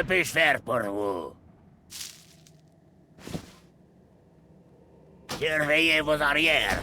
Que faire pour vous? Surveillez vos arrières.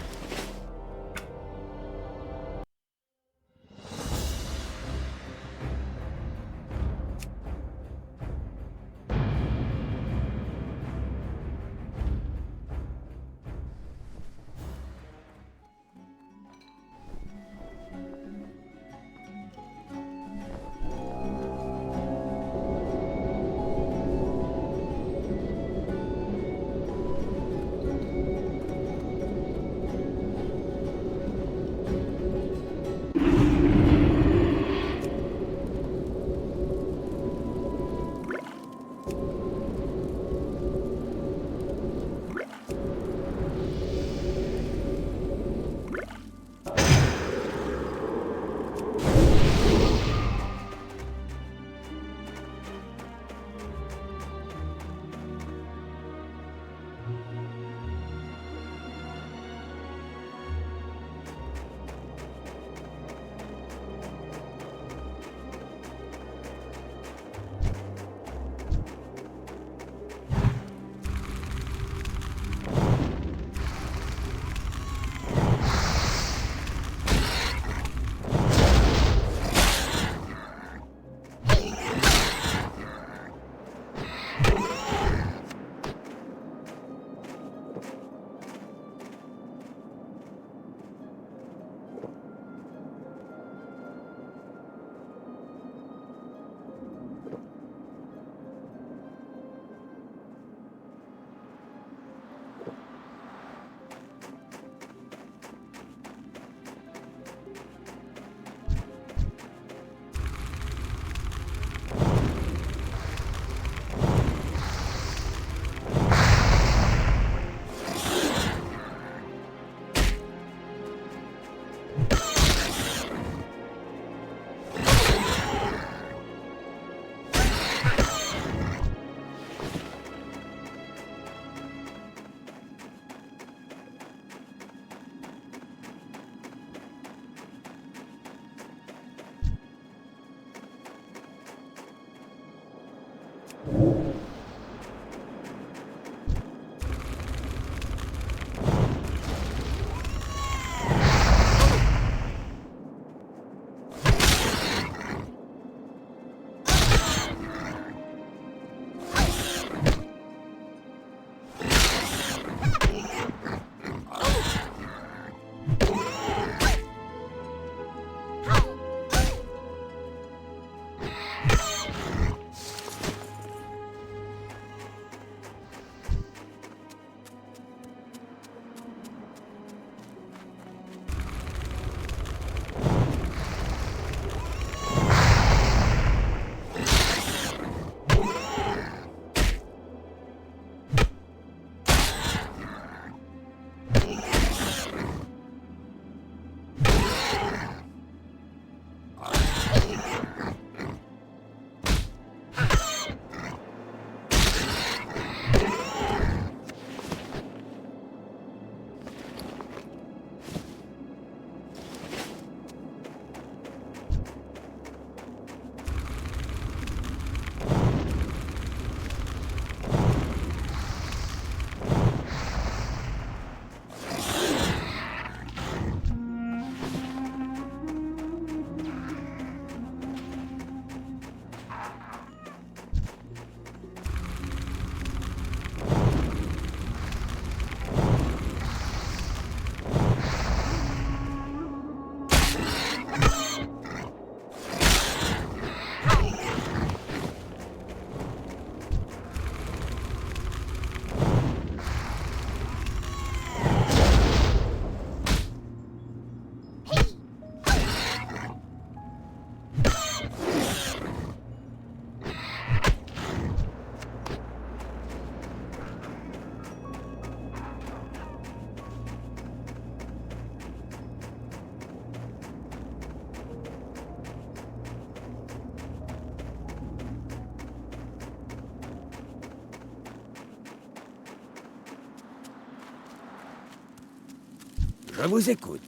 Je vous écoute.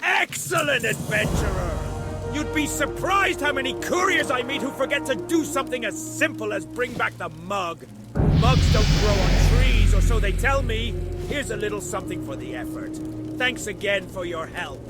Excellent, adventurer! You'd be surprised how many couriers I meet who forget to do something as simple as bring back the mug. Mugs don't grow on trees, or so they tell me. Here's a little something for the effort. Thanks again for your help.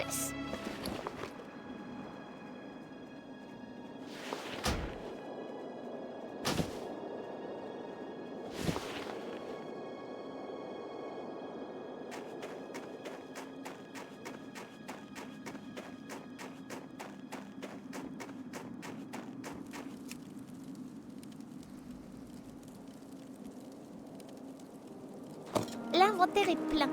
plus. L'inventaire est plein.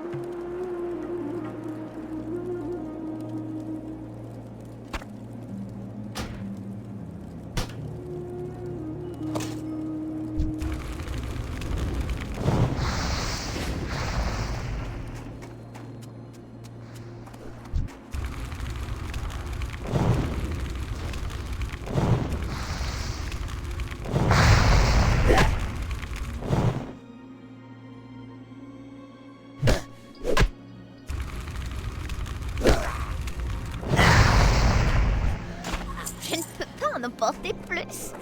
Je ne peux pas en emporter plus.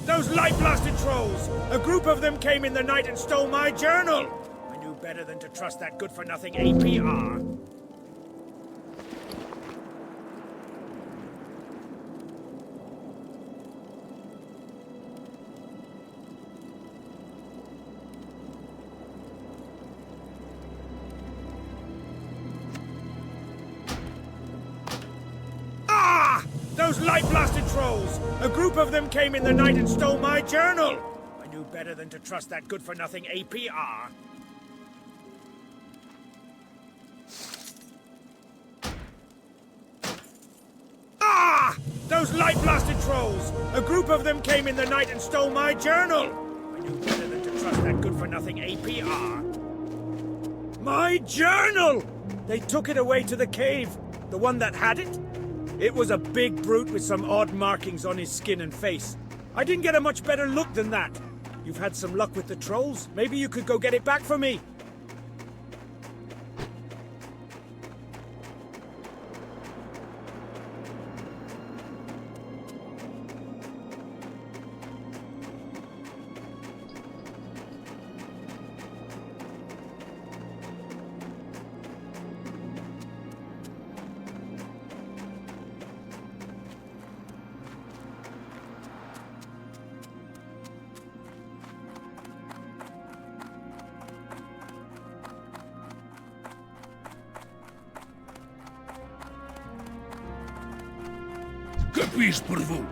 Those light-blasted trolls! A group of them came in the night and stole my journal! I knew better than to trust that good-for-nothing APR. Those light-blasted trolls! A group of them came in the night and stole my journal! I knew better than to trust that good-for-nothing APR. Those light-blasted trolls! A group of them came in the night and stole my journal! I knew better than to trust that good-for-nothing APR. My journal! They took it away to the cave. The one that had it? It was a big brute with some odd markings on his skin and face. I didn't get a much better look than that. You've had some luck with the trolls. Maybe you could go get it back for me. Que puis-je pour vous?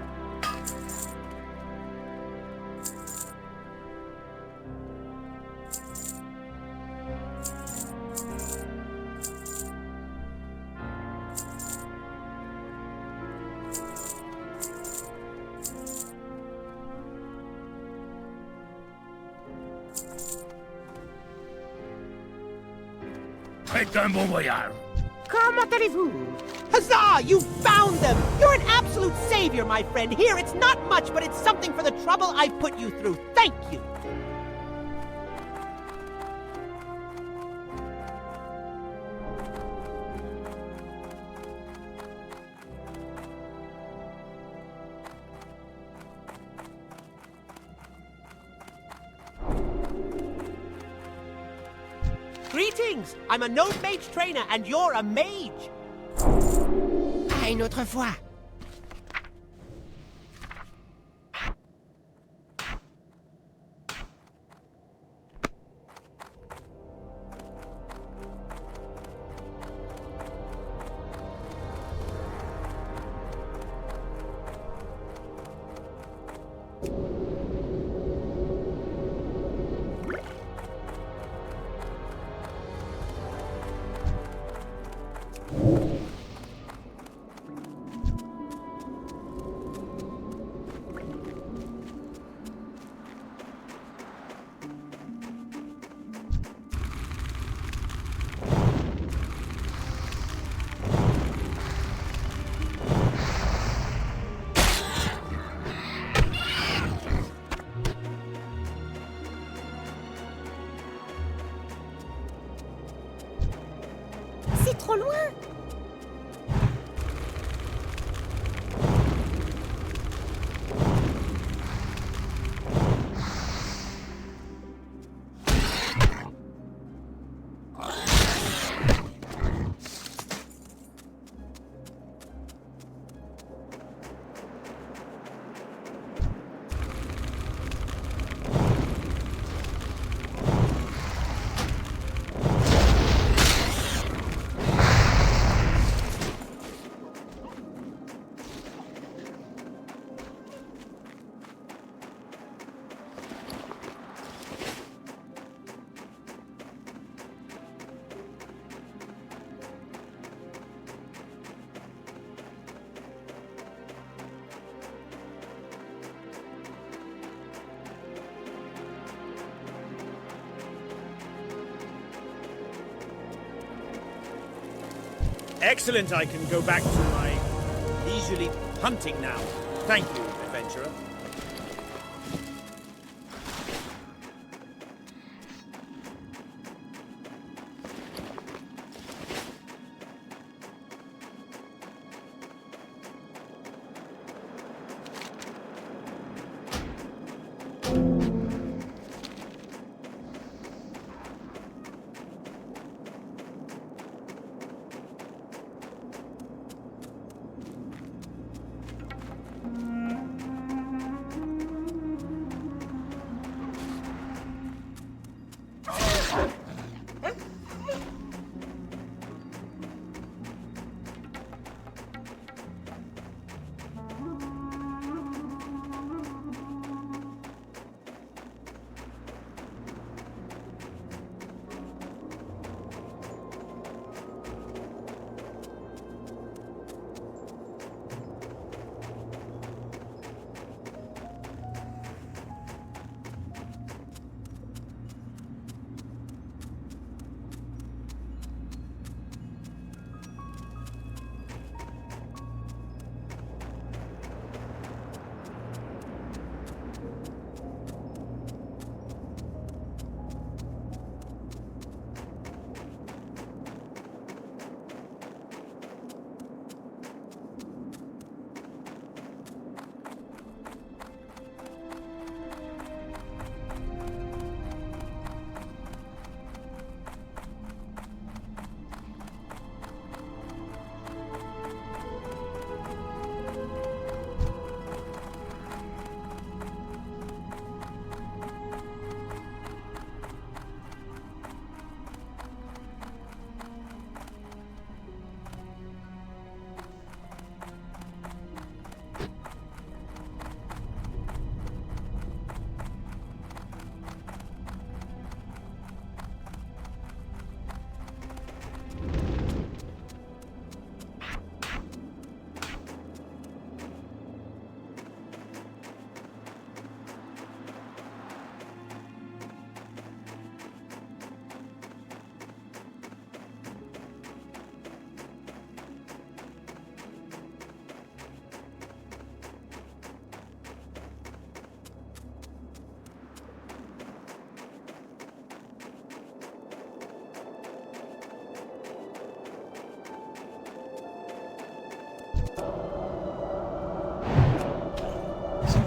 Faites un bon voyage. Comment allez-vous? Huzzah! You found them! You're an absolute savior, my friend. Here, it's not much, but it's something for the trouble I put you through. Thank you! Greetings! I'm a gnome mage trainer, and you're a mage! À une autre fois! C'est trop loin. Excellent, I can go back to my leisurely hunting now. Thank you, adventurer.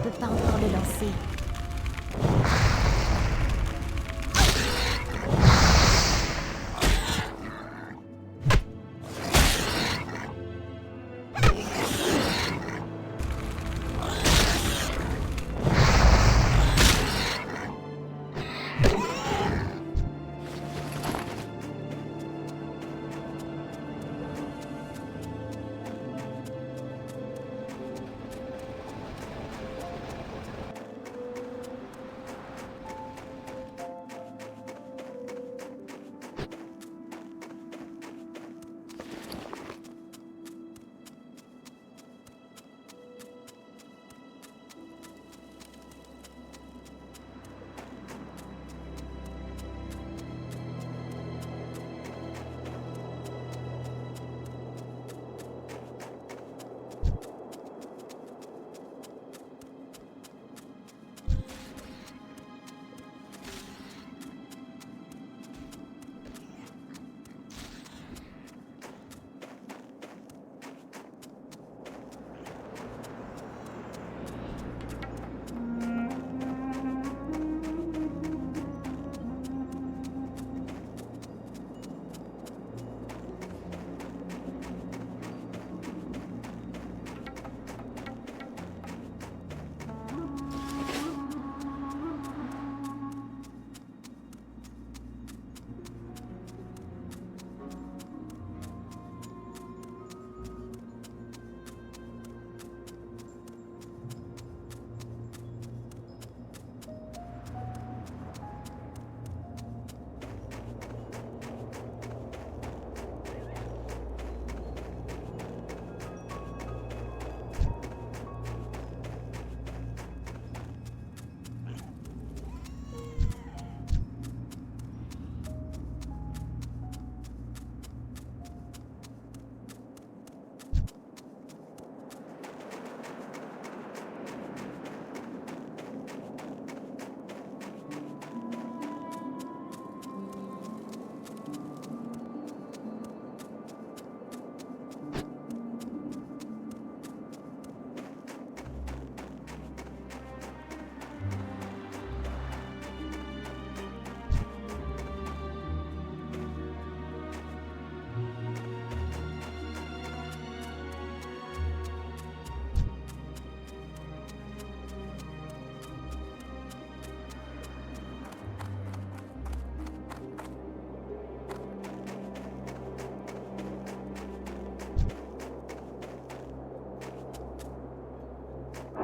peux pas encore le lancer.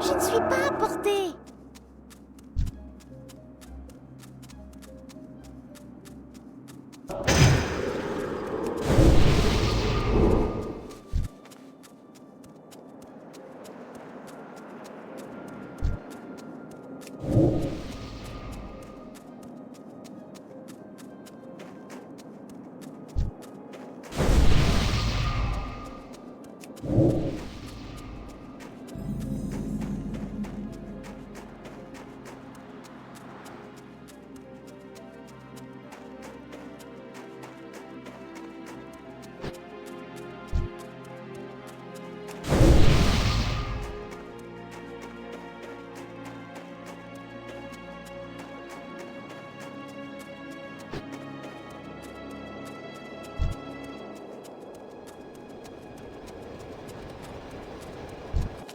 Je ne suis pas à portée.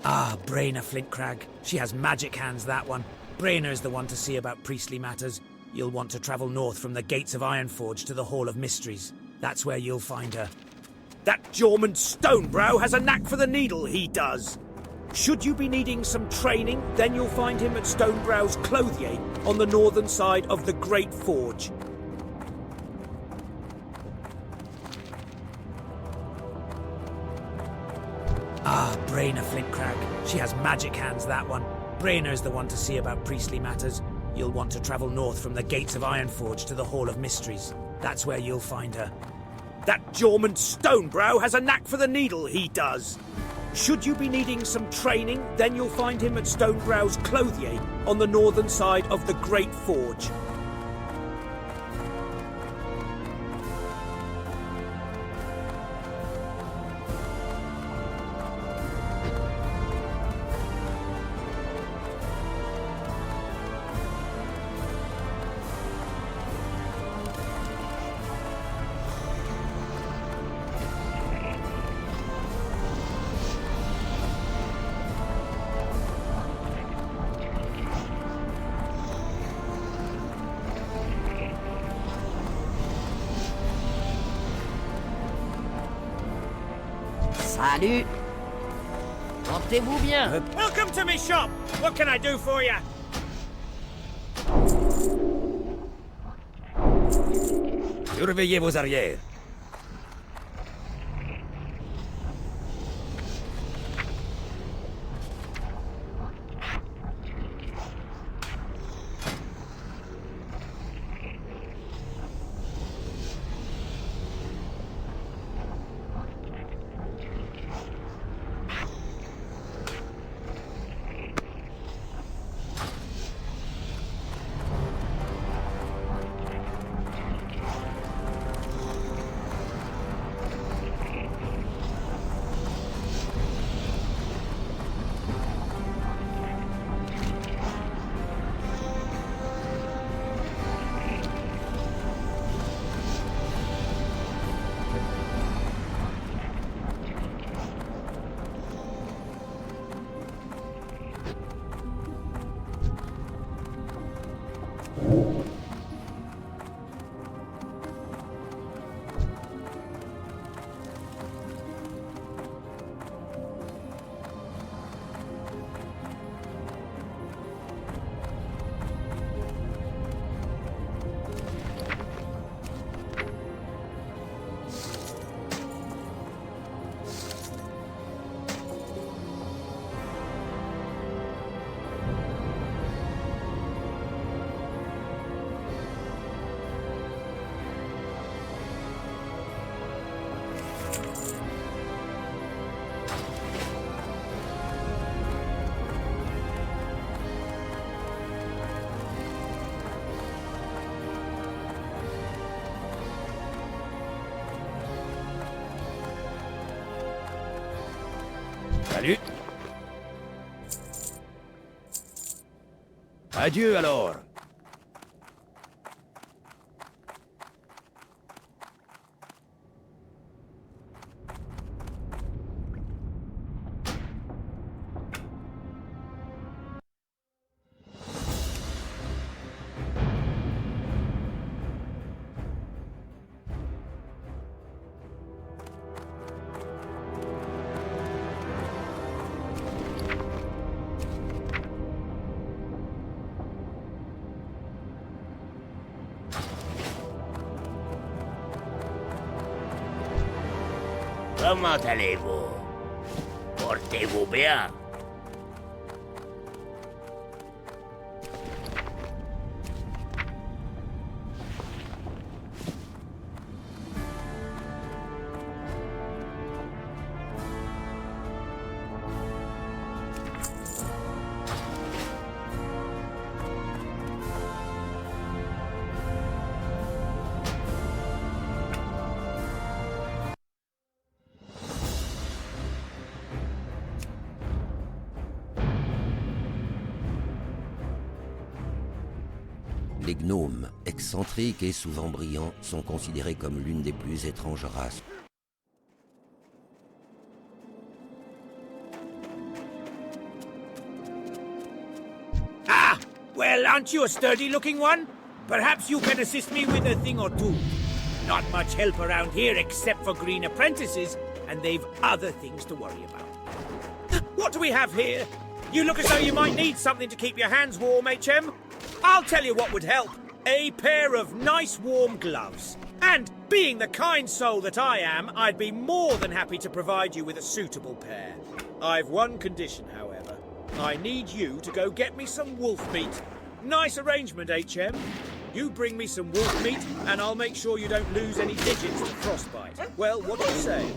Ah, Brainer Flintcrag. She has magic hands, that one. Brainer's the one to see about priestly matters. You'll want to travel north from the gates of Ironforge to the Hall of Mysteries. That's where you'll find her. That Jormund Stonebrow has a knack for the needle, he does. Should you be needing some training, then you'll find him at Stonebrow's Clothier on the northern side of the Great Forge. Ah, Brainer Flintcrag. She has magic hands, that one. Brainer's the one to see about priestly matters. You'll want to travel north from the gates of Ironforge to the Hall of Mysteries. That's where you'll find her. That Jormund Stonebrow has a knack for the needle, he does. Should you be needing some training, then you'll find him at Stonebrow's Clothier on the northern side of the Great Forge. Salut. Portez-vous bien. Welcome to me shop! What can I do for you? Surveillez vos arrières. Salut. Adieu alors. Comment allez-vous? Portez-vous bien. Les gnomes, excentriques et souvent brillants, sont considérés comme l'une des plus étranges races. Ah! Well, aren't you a sturdy-looking one? Perhaps you can assist me with a thing or two. Not much help around here except for green apprentices, and they've other things to worry about. What do we have here? You look as though you might need something to keep your hands warm, HM. I'll tell you what would help. A pair of nice warm gloves. And, being the kind soul that I am, I'd be more than happy to provide you with a suitable pair. I've one condition, however. I need you to go get me some wolf meat. Nice arrangement, HM. You bring me some wolf meat, and I'll make sure you don't lose any digits to frostbite. Well, what do you say?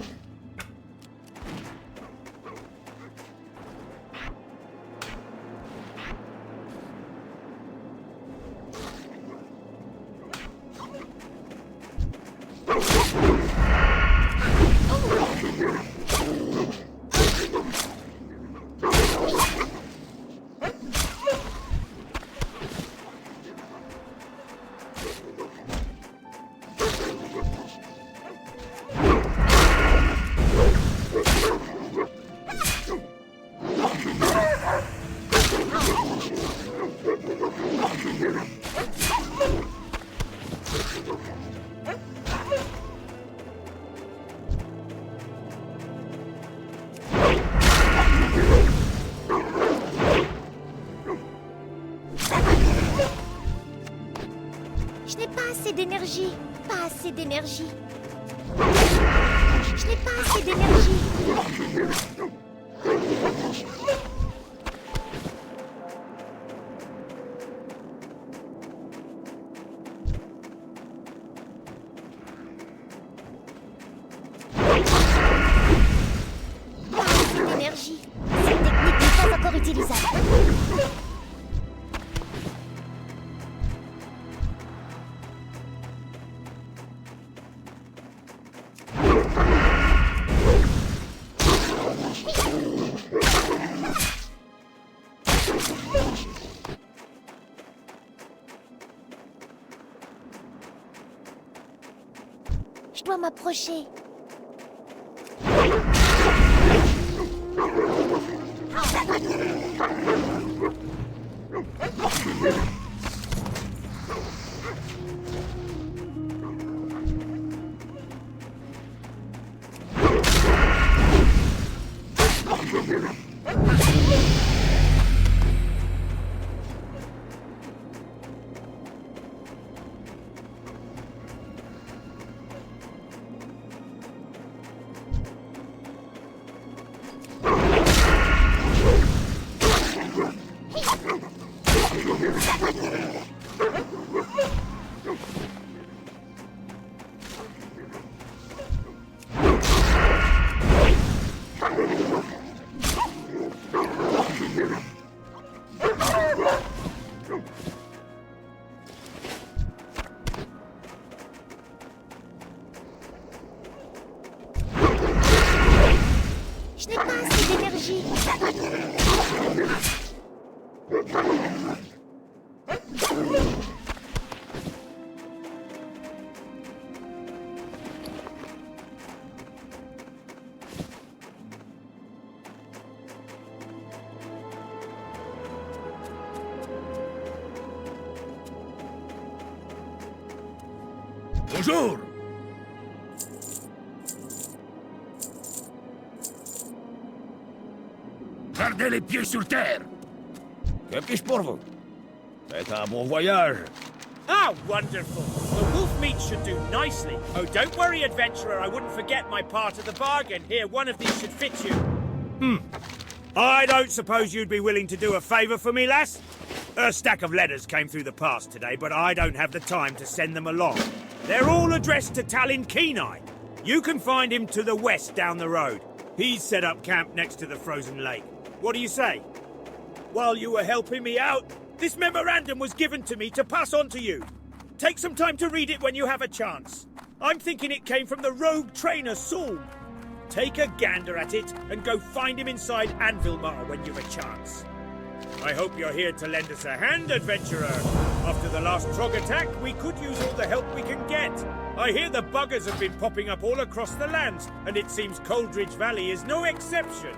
assez d'énergie. Pas assez d'énergie. Je n'ai pas assez d'énergie. Pas assez d'énergie. Cette technique n'est pas encore utilisable. Je dois m'approcher. Je n'ai pas assez d'énergie. Bonjour. Gardez les pieds sur terre. Que puis-je pour vous? Faites un bon voyage. Ah, wonderful. The wolf meat should do nicely. Oh, don't worry, adventurer. I wouldn't forget my part of the bargain. Here, one of these should fit you. I don't suppose you'd be willing to do a favour for me, lass? A stack of letters came through the pass today, but I don't have the time to send them along. They're all addressed to Talon Kenai. You can find him to the west down the road. He's set up camp next to the frozen lake. What do you say? While you were helping me out, this memorandum was given to me to pass on to you. Take some time to read it when you have a chance. I'm thinking it came from the rogue trainer, Saul. Take a gander at it and go find him inside Anvilmar when you've a chance. I hope you're here to lend us a hand, adventurer. After the last Trog attack, we could use all the help we can get. I hear the buggers have been popping up all across the lands, and it seems Coldridge Valley is no exception.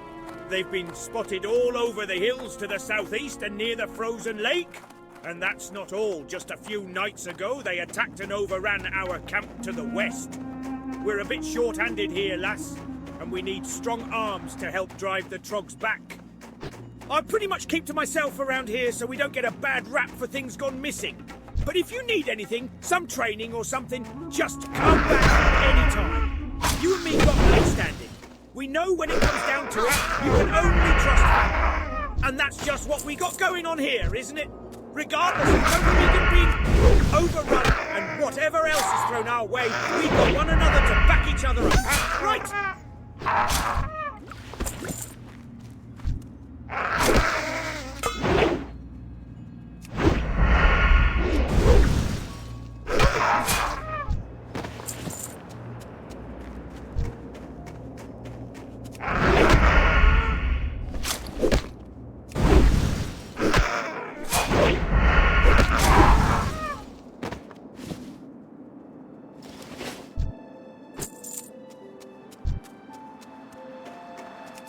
They've been spotted all over the hills to the southeast and near the frozen lake. And that's not all. Just a few nights ago, they attacked and overran our camp to the west. We're a bit short-handed here, lass, and we need strong arms to help drive the Trogs back. I pretty much keep to myself around here so we don't get a bad rap for things gone missing. But if you need anything, some training or something, just come back anytime. You and me got an understanding. We know when it comes down to it, you can only trust me. And that's just what we got going on here, isn't it? Regardless of Copenhagen being overrun and whatever else is thrown our way, we've got one another to back each other up. Right?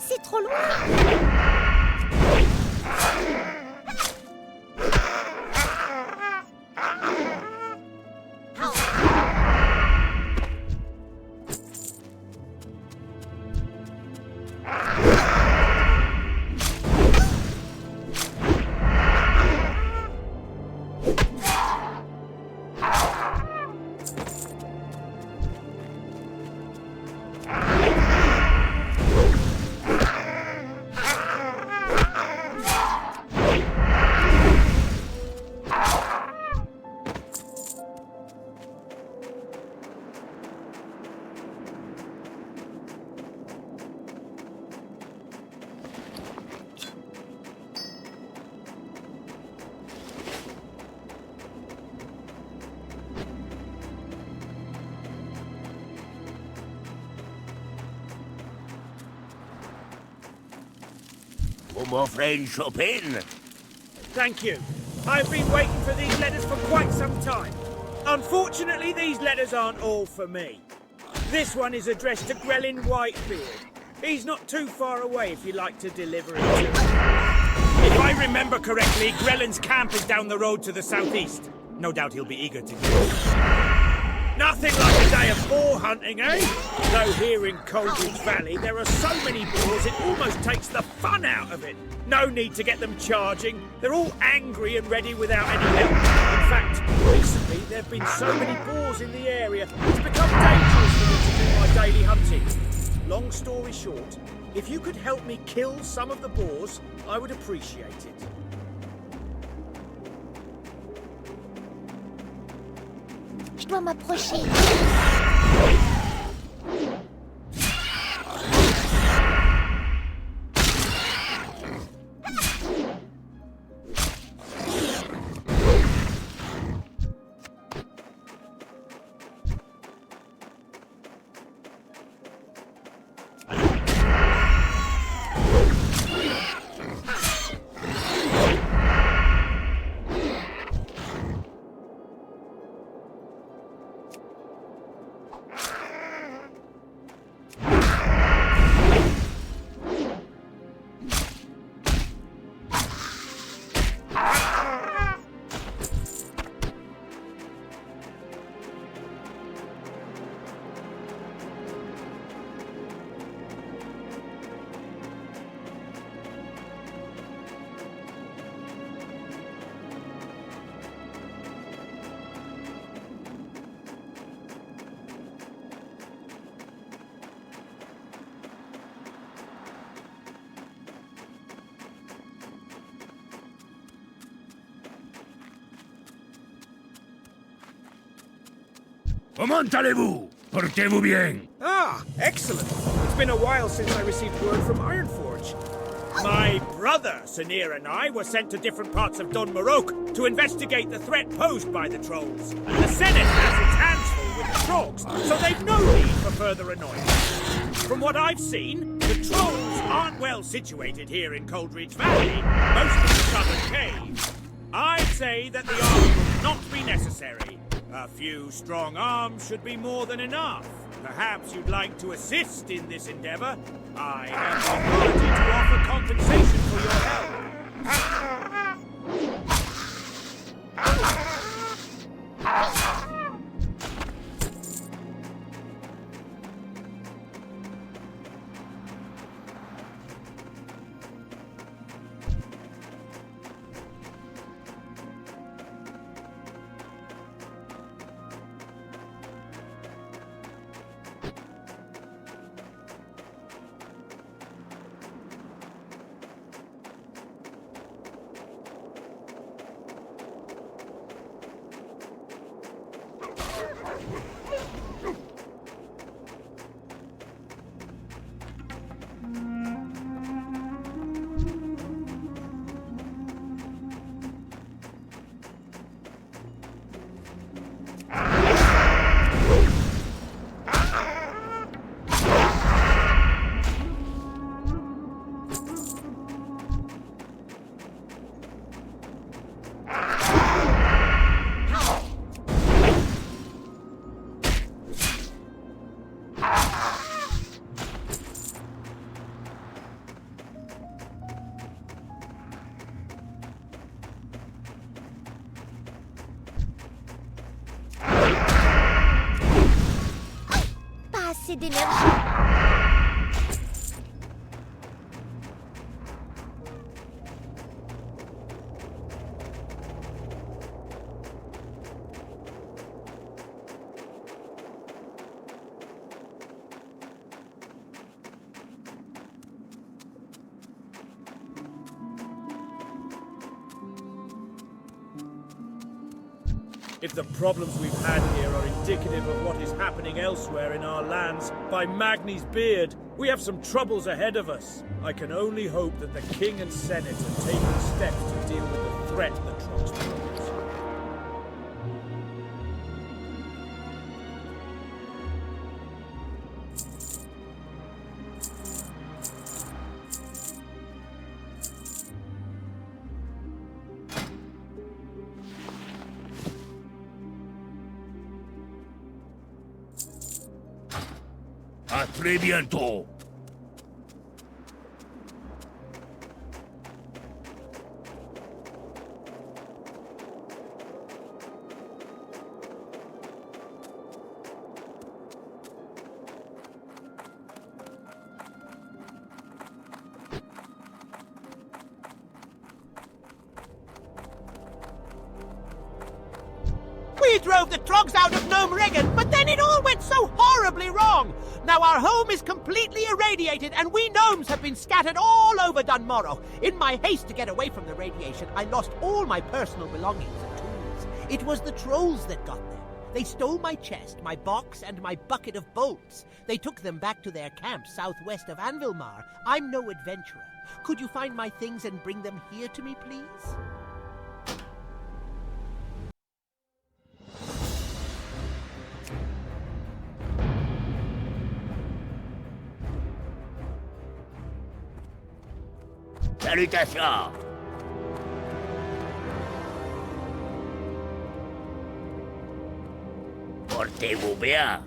C'est trop loin. Vous m'offrez une chopine? Thank you. I've been waiting for these letters for quite some time. Unfortunately, these letters aren't all for me. This one is addressed to Grelin Whitebeard. He's not too far away if you'd like to deliver it to him. If I remember correctly, Grelin's camp is down the road to the southeast. No doubt he'll be eager to go. Nothing like a day of boar hunting, eh? Though here in Coldridge Valley, there are so many boars it almost takes the fun out of it. No need to get them charging. They're all angry and ready without any help. In fact, recently there have been so many boars in the area, it's become dangerous for me to do my daily hunting. Long story short, if you could help me kill some of the boars, I would appreciate it. Je dois m'approcher. Comment allez-vous? Portez-vous bien? Ah, excellent. It's been a while since I received word from Ironforge. My brother, Sanir, and I were sent to different parts of Don Morok to investigate the threat posed by the trolls. The Senate has its hands full with the trogs, so they've no need for further annoyance. From what I've seen, the trolls aren't well situated here in Coldridge Valley, mostly covered caves. I'd say that the arms will not be necessary. A few strong arms should be more than enough. Perhaps you'd like to assist in this endeavor? I have the authority to offer compensation for your help. Assez d'énergie. If the problems we've had here are indicative of what is happening elsewhere in our lands, by Magni's beard, we have some troubles ahead of us. I can only hope that the King and Senate are taking steps to deal with the threat the trolls pose. À très bientôt. We drove the trogs out of Gnome Regan, but then it all went so horribly wrong. Now our home is completely irradiated, and we gnomes have been scattered all over Dunmorrow. In my haste to get away from the radiation, I lost all my personal belongings and tools. It was the trolls that got them. They stole my chest, my box, and my bucket of bolts. They took them back to their camp southwest of Anvilmar. I'm no adventurer. Could you find my things and bring them here to me, please? Salutations! Portez-vous bien.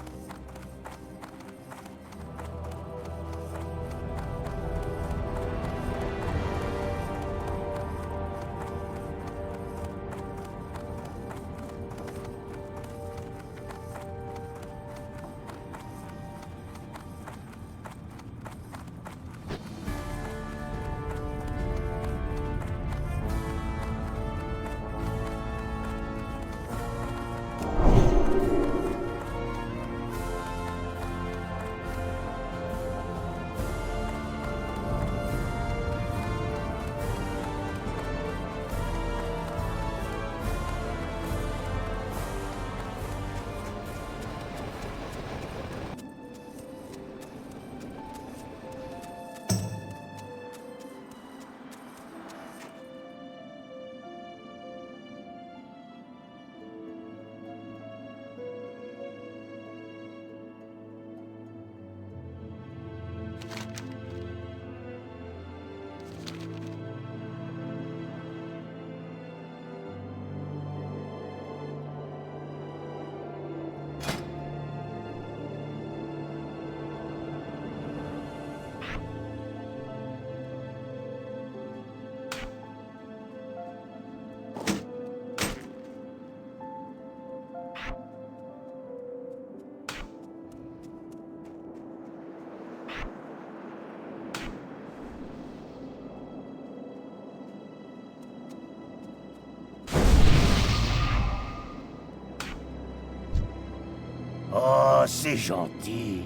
Oh, c'est gentil.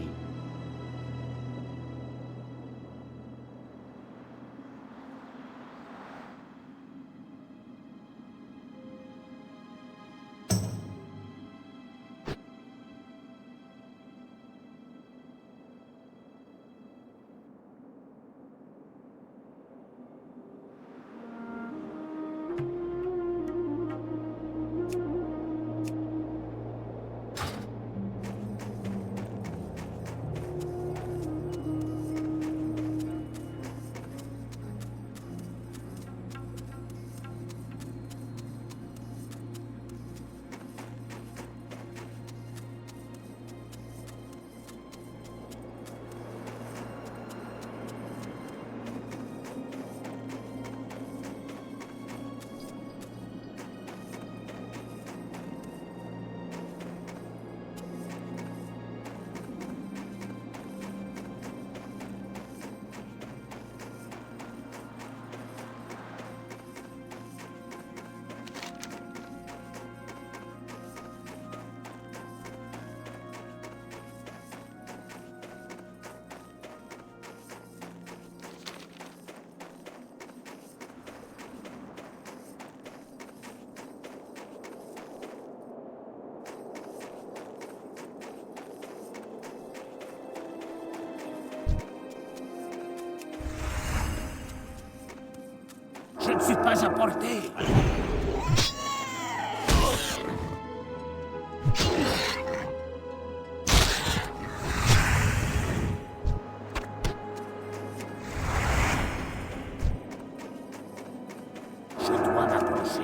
Je ne suis pas à portée. Je dois m'approcher.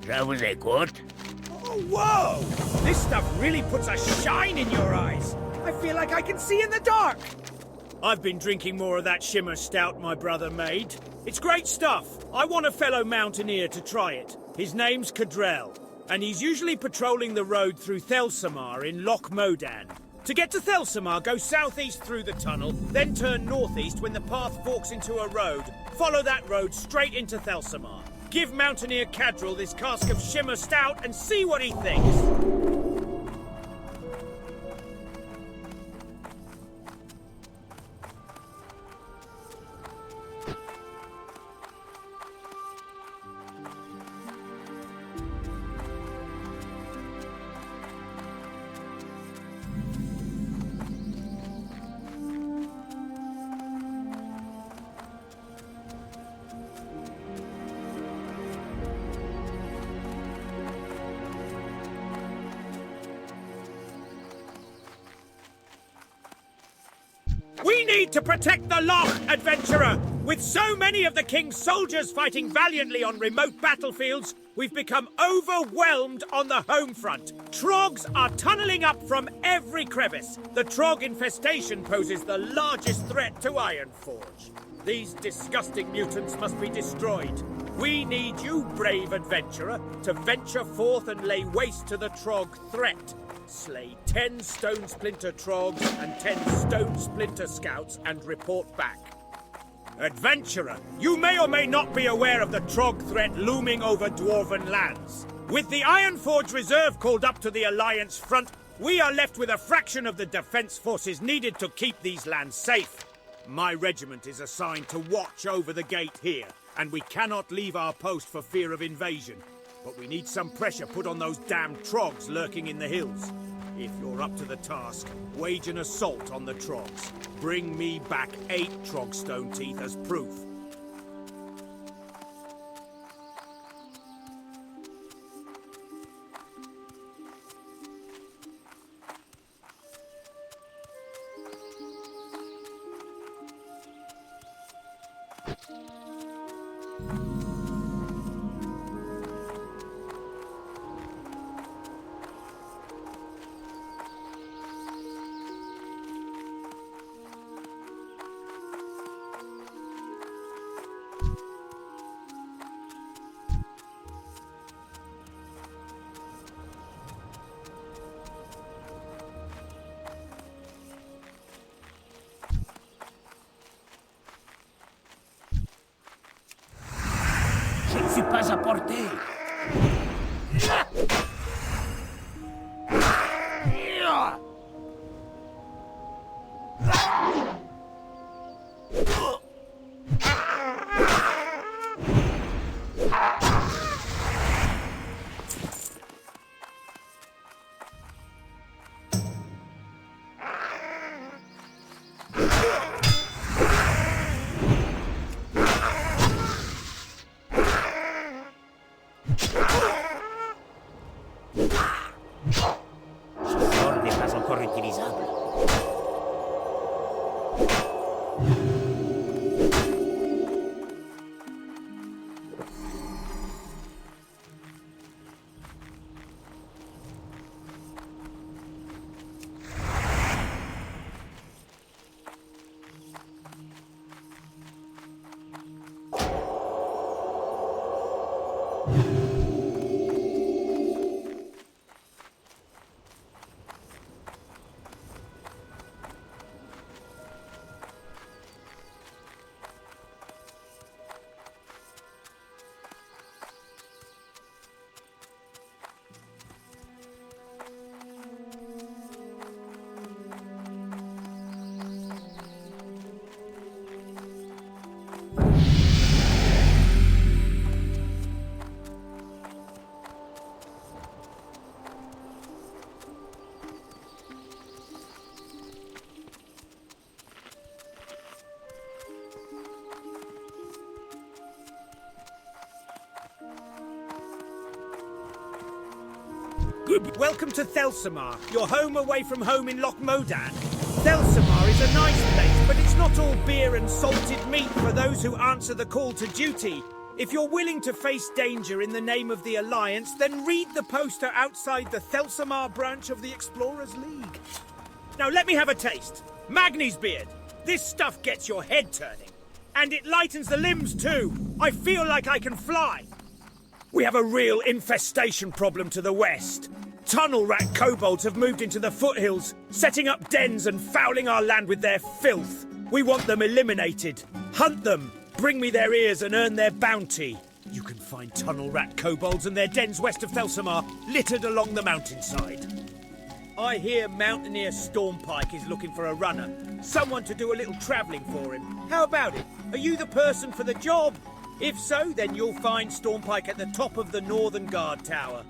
Je vous écoute. Oh, whoa! This stuff really puts a shine in your eyes. I feel like I can see in the dark. I've been drinking more of that shimmer stout my brother made. It's great stuff. I want a fellow mountaineer to try it. His name's Cadrell, and he's usually patrolling the road through Thelsamar in Loch Modan. To get to Thelsamar, go southeast through the tunnel, then turn northeast when the path forks into a road. Follow that road straight into Thelsamar. Give Mountaineer Cadrell this cask of shimmer stout and see what he thinks. We need to protect the Loch, adventurer! With so many of the King's soldiers fighting valiantly on remote battlefields, we've become overwhelmed on the home front. Trogs are tunneling up from every crevice. The Trog infestation poses the largest threat to Ironforge. These disgusting mutants must be destroyed. We need you, brave adventurer, to venture forth and lay waste to the Trog threat. Slay 10 Stone Splinter Trogs and 10 Stone Splinter Scouts and report back. Adventurer, you may or may not be aware of the Trog threat looming over Dwarven lands. With the Ironforge Reserve called up to the Alliance front, we are left with a fraction of the defense forces needed to keep these lands safe. My regiment is assigned to watch over the gate here, and we cannot leave our post for fear of invasion. But we need some pressure put on those damned Trogs lurking in the hills. If you're up to the task, wage an assault on the Trogs. Bring me back 8 Trog stone teeth as proof. Je ne suis pas à portée. Ce sort n'est pas encore utilisable. Welcome to Thelsamar, your home away from home in Loch Modan. Thelsamar is a nice place, but it's not all beer and salted meat for those who answer the call to duty. If you're willing to face danger in the name of the Alliance, then read the poster outside the Thelsamar branch of the Explorers League. Now let me have a taste. Magni's beard. This stuff gets your head turning. And it lightens the limbs too. I feel like I can fly. We have a real infestation problem to the west. Tunnel rat kobolds have moved into the foothills, setting up dens and fouling our land with their filth. We want them eliminated. Hunt them, bring me their ears and earn their bounty. You can find tunnel rat kobolds and their dens west of Thelsamar, littered along the mountainside. I hear Mountaineer Stormpike is looking for a runner. Someone to do a little travelling for him. How about it? Are you the person for the job? If so, then you'll find Stormpike at the top of the Northern Guard Tower.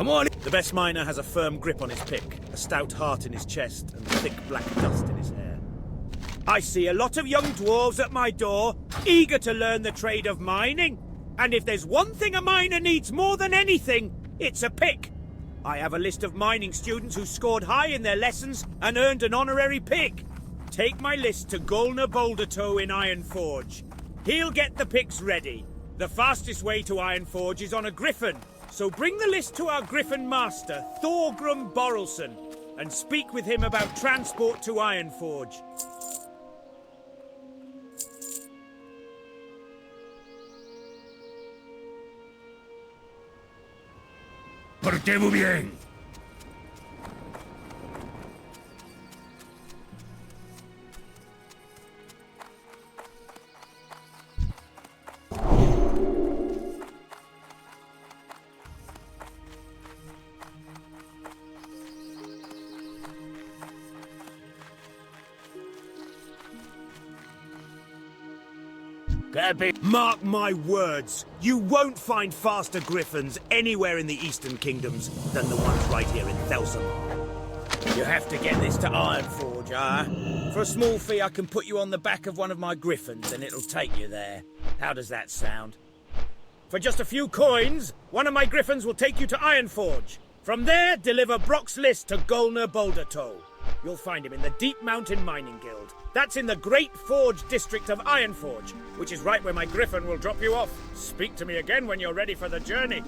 Come on! The best miner has a firm grip on his pick, a stout heart in his chest, and thick black dust in his hair. I see a lot of young dwarves at my door, eager to learn the trade of mining. And if there's one thing a miner needs more than anything, it's a pick. I have a list of mining students who scored high in their lessons and earned an honorary pick. Take my list to Golna Bouldertoe in Ironforge. He'll get the picks ready. The fastest way to Ironforge is on a griffin. So bring the list to our Griffin Master, Thorgrim Borrelson, and speak with him about transport to Ironforge. Portez-vous bien! Mark my words, you won't find faster griffins anywhere in the Eastern Kingdoms than the ones right here in Thelsamar. You have to get this to Ironforge, For a small fee, I can put you on the back of one of my griffins and it'll take you there. How does that sound? For just a few coins, one of my griffins will take you to Ironforge. From there, deliver Brock's list to Golna Bouldertoe. You'll find him in the Deep Mountain Mining Guild. That's in the Great Forge district of Ironforge, which is right where my griffin will drop you off. Speak to me again when you're ready for the journey.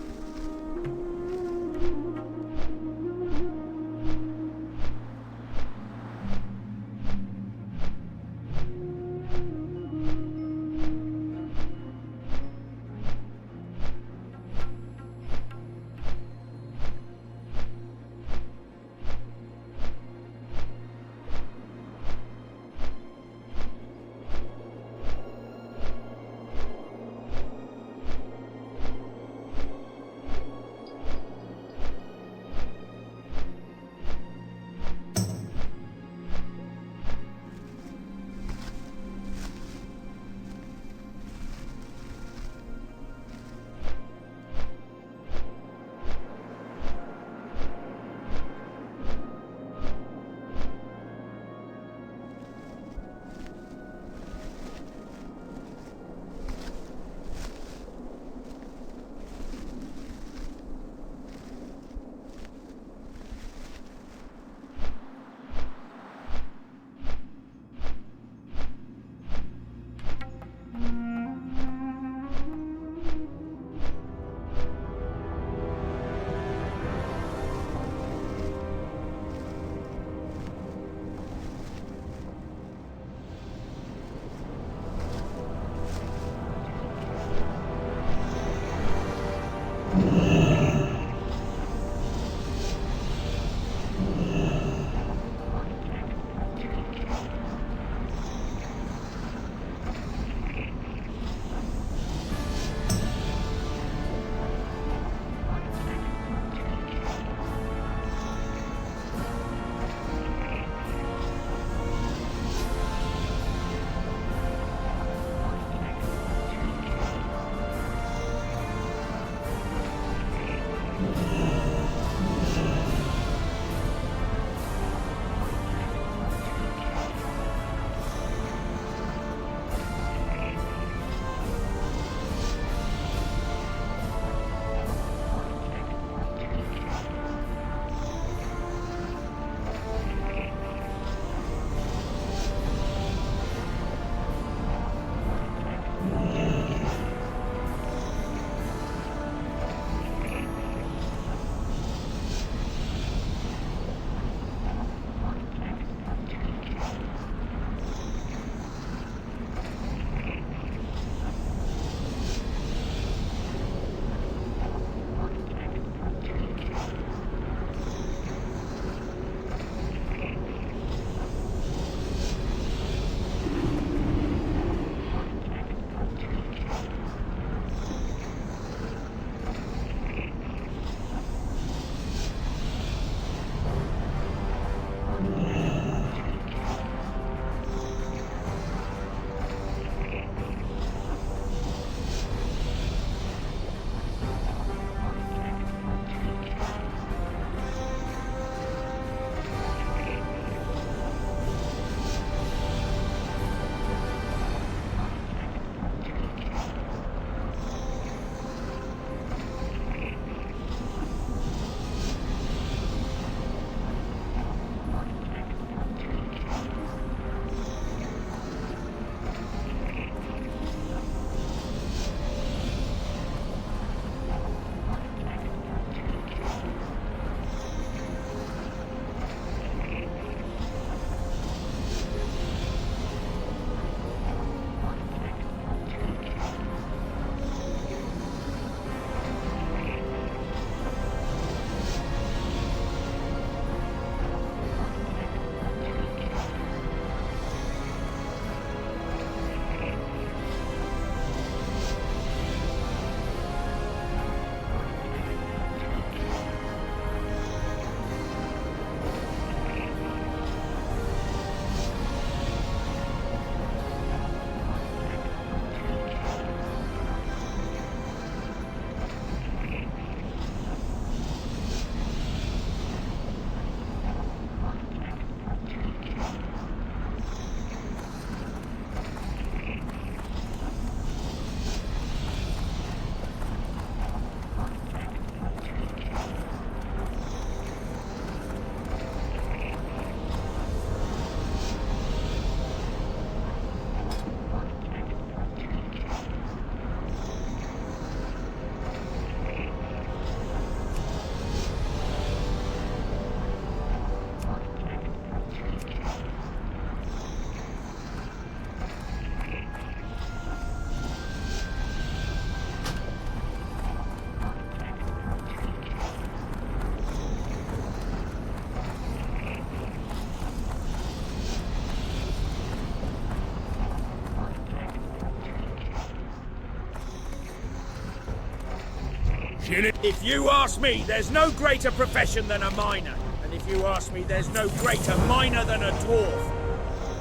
If you ask me, there's no greater profession than a miner. And if you ask me, there's no greater miner than a dwarf.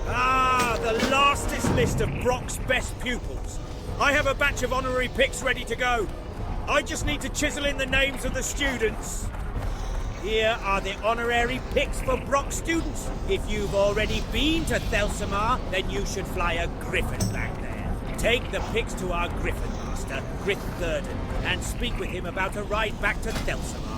Ah, the lastest list of Brock's best pupils. I have a batch of honorary picks ready to go. I just need to chisel in the names of the students. Here are the honorary picks for Brock students. If you've already been to Thelsamar, then you should fly a griffin back there. Take the picks to our griffin master, Grith Thurden, and speak with him about a ride back to Thelsamar.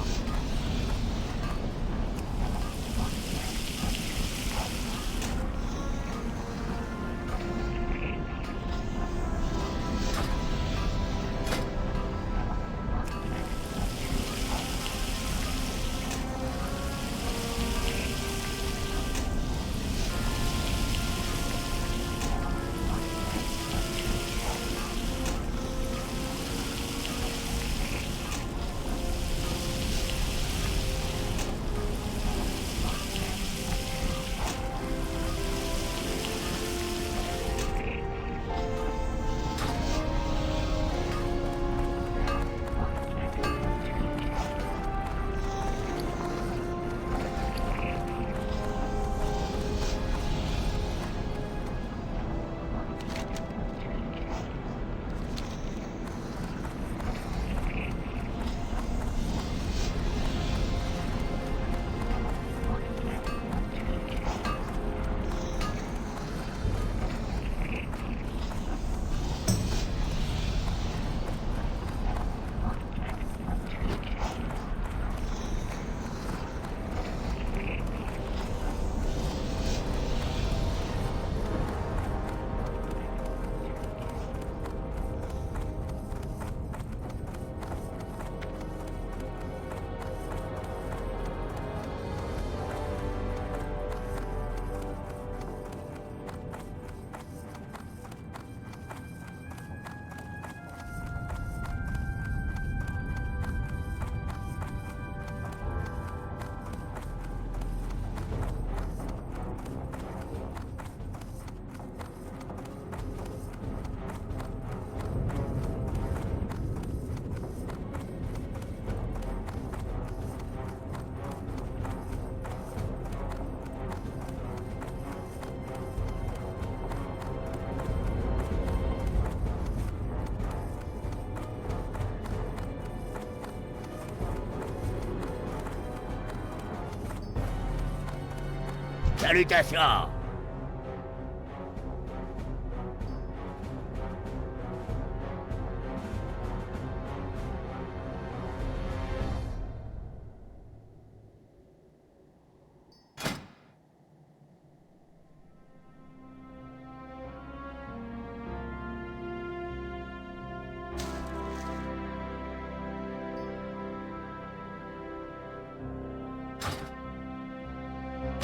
Salutations.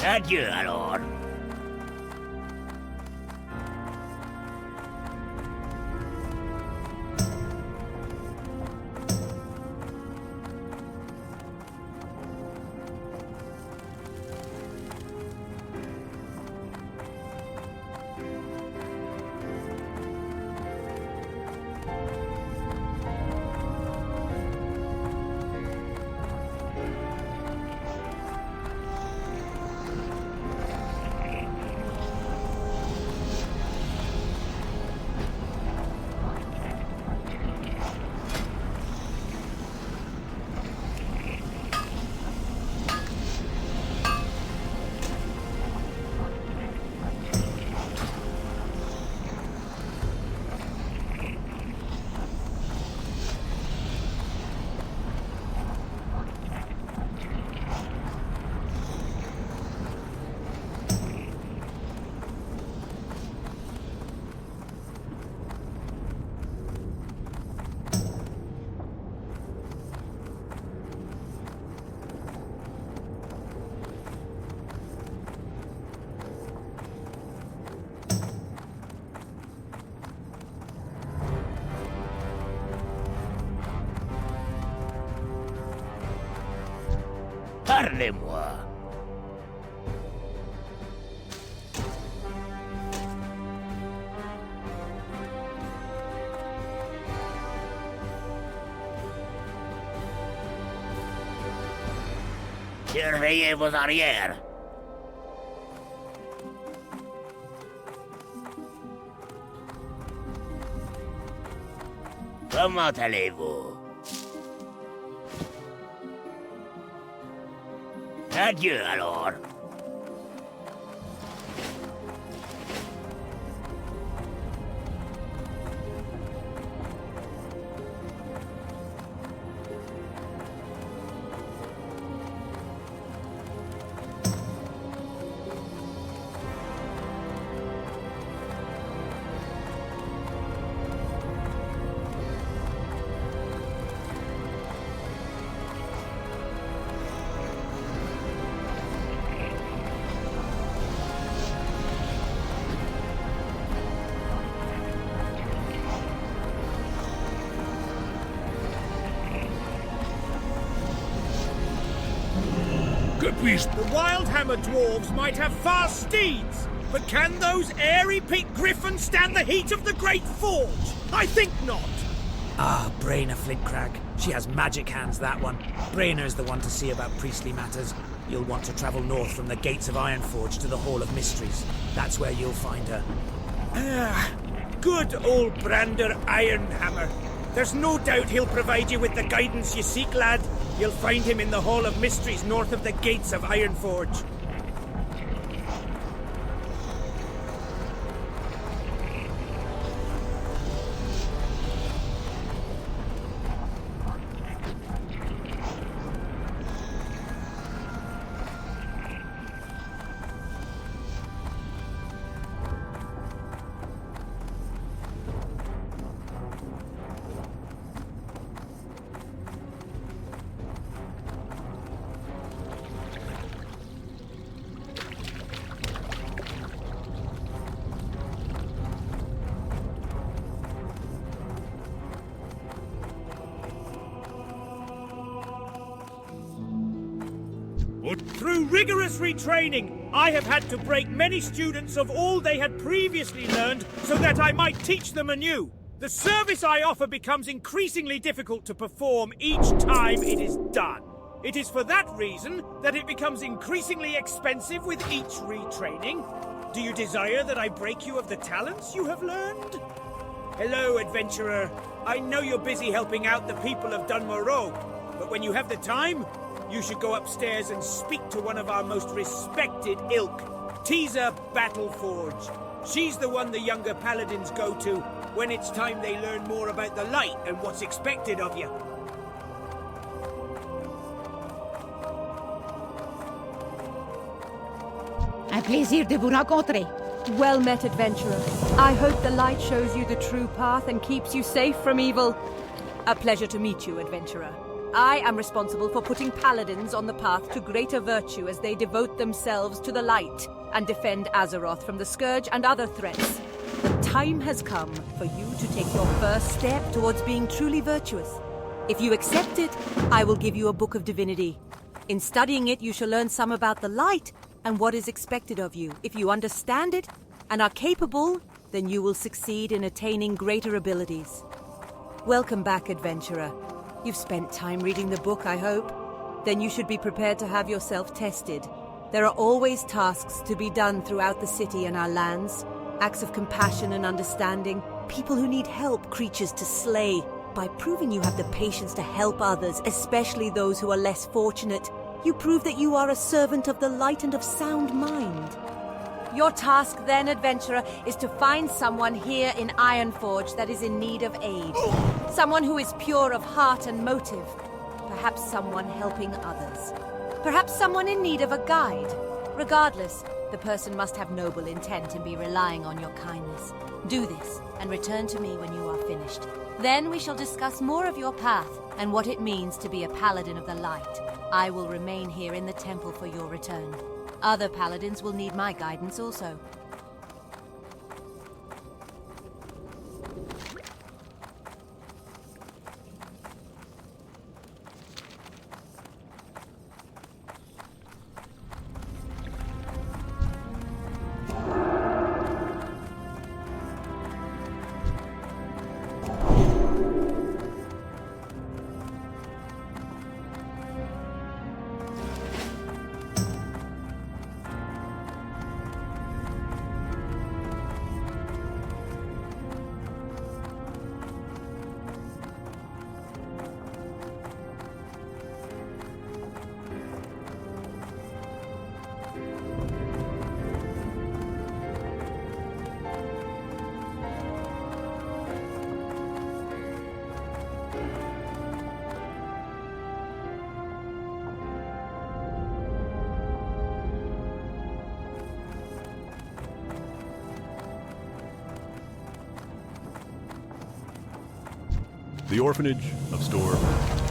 Adieu alors. Parlez-moi. Surveillez vos arrières. Comment allez-vous? Adieu alors. The Wildhammer dwarves might have fast steeds, but can those airy-peaked griffins stand the heat of the Great Forge? I think not. Ah, Brainer Flintcrag. She has magic hands, that one. Brainer's the one to see about priestly matters. You'll want to travel north from the gates of Ironforge to the Hall of Mysteries. That's where you'll find her. Ah, good old Brander Ironhammer. There's no doubt he'll provide you with the guidance you seek, lad. You'll find him in the Hall of Mysteries north of the gates of Ironforge. Through rigorous retraining, I have had to break many students of all they had previously learned so that I might teach them anew. The service I offer becomes increasingly difficult to perform each time it is done. It is for that reason that it becomes increasingly expensive with each retraining. Do you desire that I break you of the talents you have learned? Hello, adventurer. I know you're busy helping out the people of Dunmoreau, but when you have the time, you should go upstairs and speak to one of our most respected ilk. Teaser Battleforge. She's the one the younger paladins go to when it's time they learn more about the light and what's expected of you. Un plaisir de vous rencontrer. Well met, adventurer. I hope the light shows you the true path and keeps you safe from evil. A pleasure to meet you, adventurer. I am responsible for putting paladins on the path to greater virtue as they devote themselves to the light and defend Azeroth from the Scourge and other threats. The time has come for you to take your first step towards being truly virtuous. If you accept it, I will give you a book of divinity. In studying it, you shall learn some about the light and what is expected of you. If you understand it and are capable, then you will succeed in attaining greater abilities. Welcome back, adventurer. You've spent time reading the book, I hope. Then you should be prepared to have yourself tested. There are always tasks to be done throughout the city and our lands. Acts of compassion and understanding. People who need help, creatures to slay. By proving you have the patience to help others, especially those who are less fortunate, you prove that you are a servant of the light and of sound mind. Your task then, adventurer, is to find someone here in Ironforge that is in need of aid. Someone who is pure of heart and motive. Perhaps someone helping others. Perhaps someone in need of a guide. Regardless, the person must have noble intent and be relying on your kindness. Do this, and return to me when you are finished. Then we shall discuss more of your path and what it means to be a paladin of the light. I will remain here in the temple for your return. Other paladins will need my guidance also. The orphanage of Storm.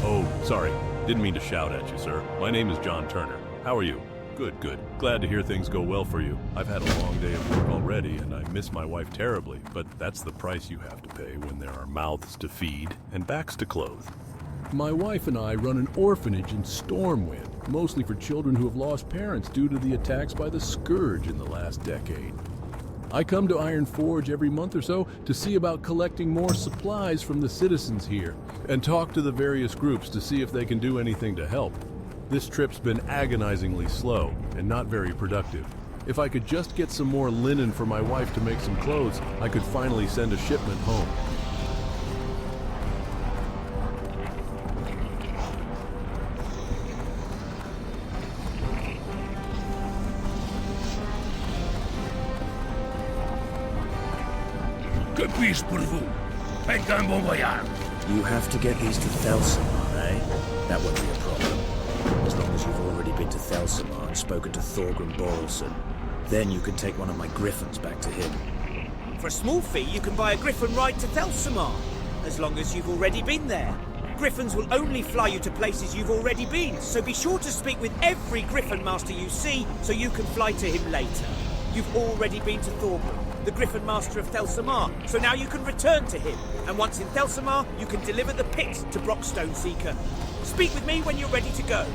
Oh, sorry. Didn't mean to shout at you, sir. My name is John Turner. How are you? Good, good. Glad to hear things go well for you. I've had a long day of work already, and I miss my wife terribly, but that's the price you have to pay when there are mouths to feed and backs to clothe. My wife and I run an orphanage in Stormwind, mostly for children who have lost parents due to the attacks by the Scourge in the last decade. I come to Ironforge every month or so to see about collecting more supplies from the citizens here and talk to the various groups to see if they can do anything to help. This trip's been agonizingly slow and not very productive. If I could just get some more linen for my wife to make some clothes, I could finally send a shipment home. Que puis-je pour vous? Faites un bon voyage. You have to get these to Thelsamar, eh? That won't be a problem. As long as you've already been to Thelsamar and spoken to Thorgrim Borrelson, then you can take one of my griffins back to him. For a small fee, you can buy a griffin ride to Thelsamar, as long as you've already been there. Griffins will only fly you to places you've already been, so be sure to speak with every griffin master you see so you can fly to him later. You've already been to Thorgrim, the Griffin Master of Thelsamar, so now you can return to him. And once in Thelsamar, you can deliver the picks to Brockstone Seeker. Speak with me when you're ready to go.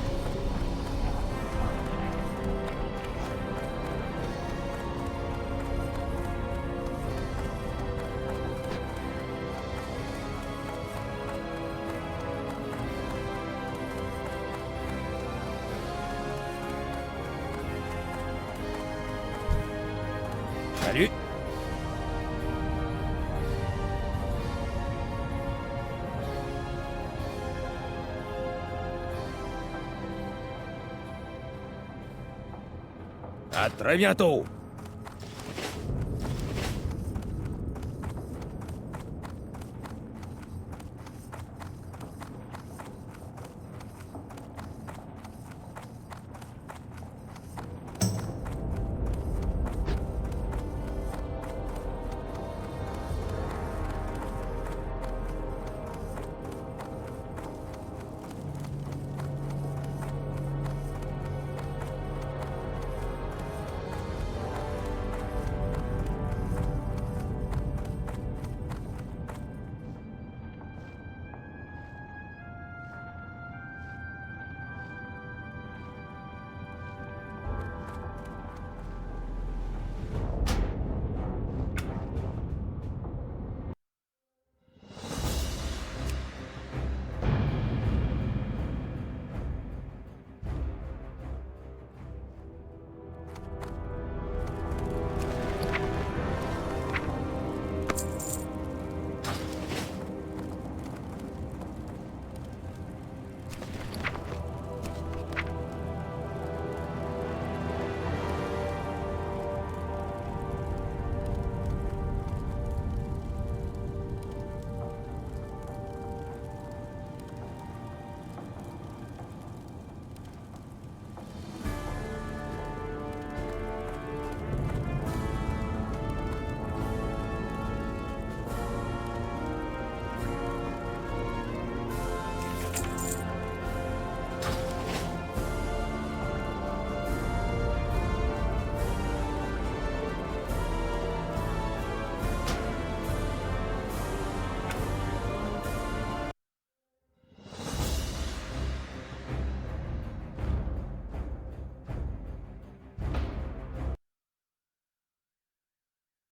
Salut. À très bientôt.